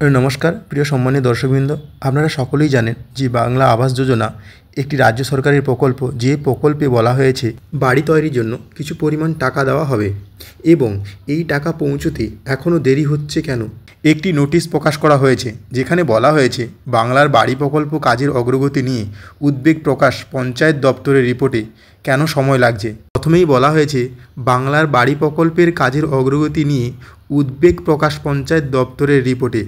নমস্কার প্রিয় সম্মানীয় দর্শকবৃন্দ, আপনারা সকলেই জানেন যে বাংলা আবাস যোজনা একটি রাজ্য সরকারের প্রকল্প। যে প্রকল্পে বলা হয়েছে বাড়ি তৈরির জন্য কিছু পরিমাণ টাকা দেওয়া হবে এবং এই টাকা পৌঁছতে এখনও দেরি হচ্ছে কেন। একটি নোটিশ প্রকাশ করা হয়েছে যেখানে বলা হয়েছে বাংলার বাড়ি প্রকল্প কাজের অগ্রগতি নিয়ে উদ্বেগ প্রকাশ পঞ্চায়েত দপ্তরের রিপোর্টে কেন সময় লাগছে। প্রথমেই বলা হয়েছে বাংলার বাড়ি প্রকল্পের কাজের অগ্রগতি নিয়ে উদ্বেগ প্রকাশ পঞ্চায়েত দপ্তরের রিপোর্টে।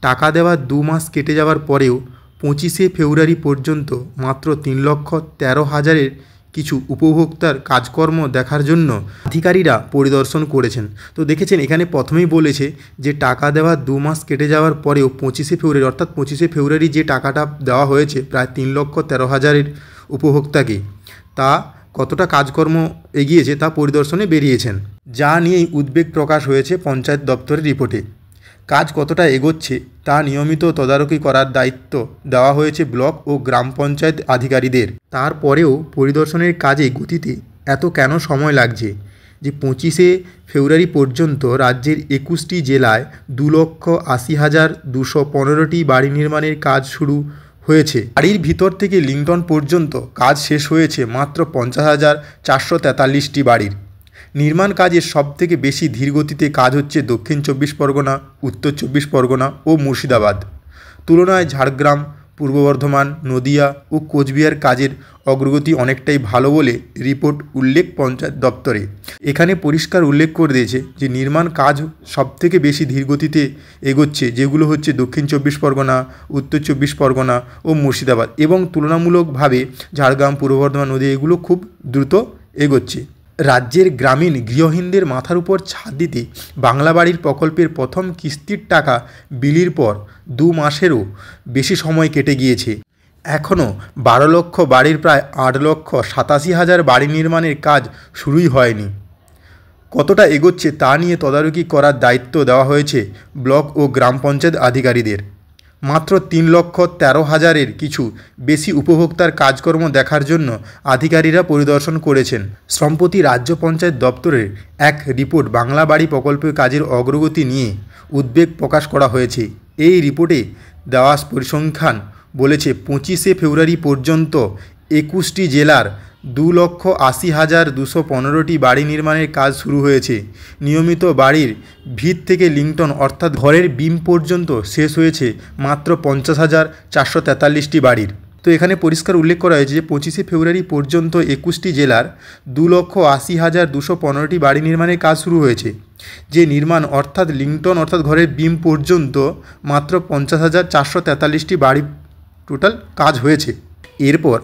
টাকা দেওয়ার 2 মাস কেটে যাওয়ার পরেও 25শে ফেব্রুয়ারি পর্যন্ত মাত্র 3,13,000-এর কিছু উপভোক্তার কাজকর্ম দেখার জন্য আধিকারিকরা পরিদর্শন করেছেন। তো দেখেছেন এখানে প্রথমেই বলেছে যে টাকা দেওয়ার 2 মাস কেটে যাওয়ার পরেও 25শে ফেব্রুয়ারি অর্থাৎ 25শে ফেব্রুয়ারি যে টাকাটা দেওয়া হয়েছে প্রায় 3,13,000-এর উপভোক্তাকে, তা কতটা কাজকর্ম এগিয়েছে তা পরিদর্শনে বেরিয়েছেন, যা নিয়েই উদ্বেগ প্রকাশ হয়েছে পঞ্চায়েত দপ্তরের রিপোর্টে। কাজ কতটা এগোচ্ছে তা নিয়মিত তদারকি করার দায়িত্ব দেওয়া হয়েছে ব্লক ও গ্রাম পঞ্চায়েত আধিকারিকদের। তারপরেও পরিদর্শনের কাজে গতিতে এত কেন সময় লাগছে যে 25শে ফেব্রুয়ারি পর্যন্ত রাজ্যের 21টি জেলায় 2,80,215টি বাড়ি নির্মাণের কাজ শুরু হয়েছে। বাড়ির ভিতর থেকে লিংটন পর্যন্ত কাজ শেষ হয়েছে মাত্র 50,443টি বাড়ির। নির্মাণ কাজের সবথেকে বেশি ধীরগতিতে কাজ হচ্ছে দক্ষিণ 24 পরগনা, উত্তর 24 পরগনা ও মুর্শিদাবাদ। তুলনায় ঝাড়গ্রাম, পূর্ব বর্ধমান, নদিয়া ও কোচবিহার কাজের অগ্রগতি অনেকটাই ভালো বলে রিপোর্ট উল্লেখ পঞ্চায়েত দপ্তরে। এখানে পরিষ্কার উল্লেখ করে দিয়েছে যে নির্মাণ কাজ সবথেকে বেশি ধীরগতিতে এগোচ্ছে যেগুলো হচ্ছে দক্ষিণ 24 পরগনা, উত্তর 24 পরগনা ও মুর্শিদাবাদ, এবং তুলনামূলকভাবে ঝাড়গ্রাম, পূর্ব বর্ধমান, নদিয়া এগুলো খুব দ্রুত এগোচ্ছে। রাজ্যের গ্রামীণ গৃহহীনদের মাথার উপর ছাদ দিতে বাংলা বাড়ির প্রকল্পের প্রথম কিস্তির টাকা বিলির পর 2 মাসেরও বেশি সময় কেটে গিয়েছে। এখনও 12 লক্ষ বাড়ির প্রায় 8,87,000 বাড়ি নির্মাণের কাজ শুরুই হয়নি। কতটা এগোচ্ছে তা নিয়ে তদারকি করার দায়িত্ব দেওয়া হয়েছে ব্লক ও গ্রাম পঞ্চায়েত আধিকারিকদের। মাত্র 3,13,000-এর কিছু বেশি উপভোক্তার কাজকর্ম দেখার জন্য আধিকারিকরা পরিদর্শন করেছেন। সম্প্রতি রাজ্য পঞ্চায়েত দপ্তরের এক রিপোর্ট বাংলা বাড়ি প্রকল্পের কাজের অগ্রগতি নিয়ে উদ্বেগ প্রকাশ করা হয়েছে। এই রিপোর্টে দেওয়া পরিসংখ্যান বলেছে 25শে ফেব্রুয়ারি পর্যন্ত 21টি জেলার 2,80,215টি বাড়ি নির্মাণের কাজ শুরু হয়েছে। নিয়মিত বাড়ির ভিত থেকে লিংটন অর্থাৎ ঘরের বিম পর্যন্ত শেষ হয়েছে মাত্র 50,443টি বাড়ির। তো এখানে পরিষ্কার উল্লেখ করা হয়েছে যে 25শে ফেব্রুয়ারি পর্যন্ত 21টি জেলার 2,80,215টি বাড়ি নির্মাণের কাজ শুরু হয়েছে। যে নির্মাণ অর্থাৎ লিংটন অর্থাৎ ঘরের বিম পর্যন্ত মাত্র 50,443টি বাড়ি টোটাল কাজ হয়েছে। এরপর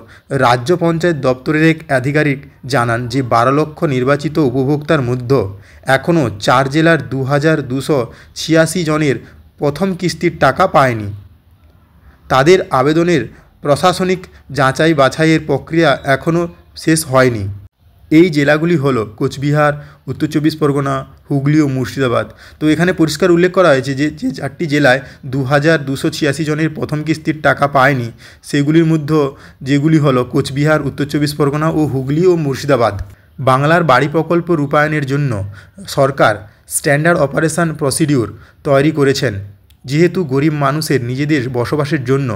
রাজ্য পঞ্চায়েত দপ্তরের এক আধিকারিক জানান যে 12 লক্ষ নির্বাচিত উপভোক্তার মধ্যে এখনও 4 জেলার 2,286 জনের প্রথম কিস্তির টাকা পায়নি। তাদের আবেদনের প্রশাসনিক যাচাই বাছাইয়ের প্রক্রিয়া এখনও শেষ হয়নি। এই জেলাগুলি হলো কোচবিহার, উত্তর 24 পরগনা, হুগলি ও মুর্শিদাবাদ। তো এখানে পরিষ্কার উল্লেখ করা হয়েছে যে 4টি জেলায় 2,286 জনের প্রথম কিস্তির টাকা পায়নি, সেগুলির মধ্যে যেগুলি হলো কোচবিহার, উত্তর 24 পরগনা ও হুগলি ও মুর্শিদাবাদ। বাংলার বাড়ি প্রকল্প রূপায়ণের জন্য সরকার স্ট্যান্ডার্ড অপারেশন প্রসিডিউর তৈরি করেছেন। যেহেতু গরিব মানুষের নিজেদের বসবাসের জন্য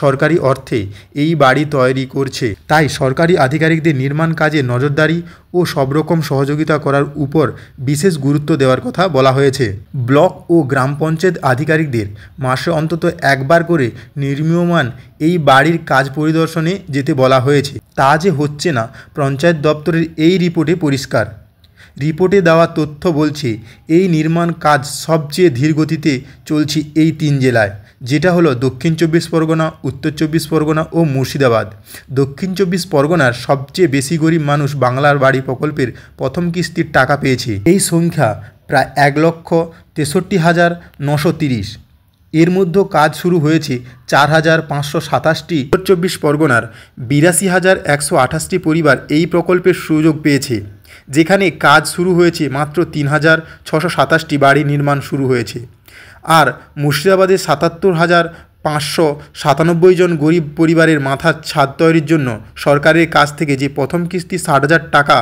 সরকারি অর্থে এই বাড়ি তৈরি করছে, তাই সরকারি আধিকারিকদের নির্মাণ কাজে নজরদারি ও সব রকম সহযোগিতা করার উপর বিশেষ গুরুত্ব দেওয়ার কথা বলা হয়েছে। ব্লক ও গ্রাম পঞ্চায়েত আধিকারিকদের মাসে অন্তত একবার করে নির্মীয়মান এই বাড়ির কাজ পরিদর্শনে যেতে বলা হয়েছে। তা যে হচ্ছে না পঞ্চায়েত দপ্তরের এই রিপোর্টে পরিষ্কার। রিপোর্টে দেওয়া তথ্য বলছে এই নির্মাণ কাজ সবচেয়ে ধীর গতিতে চলছে এই 3 জেলায়, যেটা হলো দক্ষিণ 24 পরগনা, উত্তর 24 পরগনা ও মুর্শিদাবাদ। দক্ষিণ 24 পরগনার সবচেয়ে বেশি গরিব মানুষ বাংলার বাড়ি প্রকল্পের প্রথম কিস্তির টাকা পেয়েছে। এই সংখ্যা প্রায় 1,63,930। এর মধ্যে কাজ শুরু হয়েছে 4,527টি। উত্তর 24 পরগনার 82,128টি পরিবার এই প্রকল্পের সুযোগ পেয়েছে, যেখানে কাজ শুরু হয়েছে মাত্র 3,627টি বাড়ি নির্মাণ শুরু হয়েছে। আর মুর্শিদাবাদের 77,000 597 জন গরিব পরিবারের মাথার ছাদ তৈরির জন্য সরকারের কাছ থেকে যে প্রথম কিস্তি 60,000 টাকা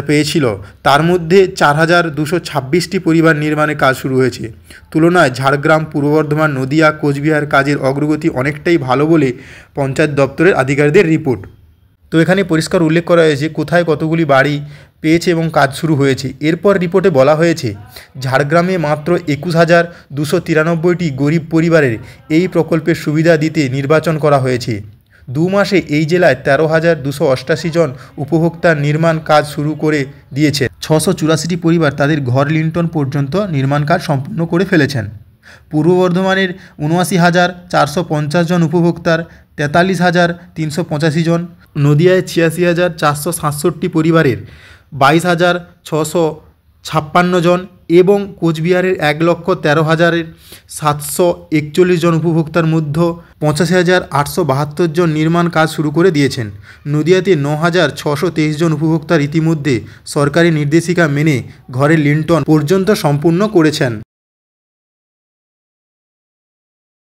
পেয়েছিল, তার মধ্যে 4,226টি পরিবার নির্মাণের কাজ শুরু হয়েছে। তুলনায় ঝাড়গ্রাম, পূর্ব বর্ধমান, নদিয়া, কোচবিহার কাজের অগ্রগতি অনেকটাই ভালো বলে পঞ্চায়েত দপ্তরের আধিকারিকদের রিপোর্ট। তো এখানে পরিষ্কার উল্লেখ করা হয়েছে কোথায় কতগুলি বাড়ি পেয়েছে এবং কাজ শুরু হয়েছে। এরপর রিপোর্টে বলা হয়েছে ঝাড়গ্রামে মাত্র 21,293টি গরিব পরিবারের এই প্রকল্পের সুবিধা দিতে নির্বাচন করা হয়েছে। 2 মাসে এই জেলায় 13,288 জন উপভোক্তার নির্মাণ কাজ শুরু করে দিয়েছে। 684টি পরিবার তাদের ঘর লিন্টন পর্যন্ত নির্মাণ কাজ সম্পূর্ণ করে ফেলেছেন। পূর্ব বর্ধমানের 79,450 জন উপভোক্তার 43,385 জন, নদিয়ায় 86,467 পরিবারের 22,656 জন এবং কোচবিহারের 1,13,741 জন উপভোক্তার মধ্যে 85,872 জন নির্মাণ কাজ শুরু করে দিয়েছেন। নদিয়াতে 9,623 জন উপভোক্তার ইতিমধ্যে সরকারি নির্দেশিকা মেনে ঘরের লিন্টন পর্যন্ত সম্পূর্ণ করেছেন।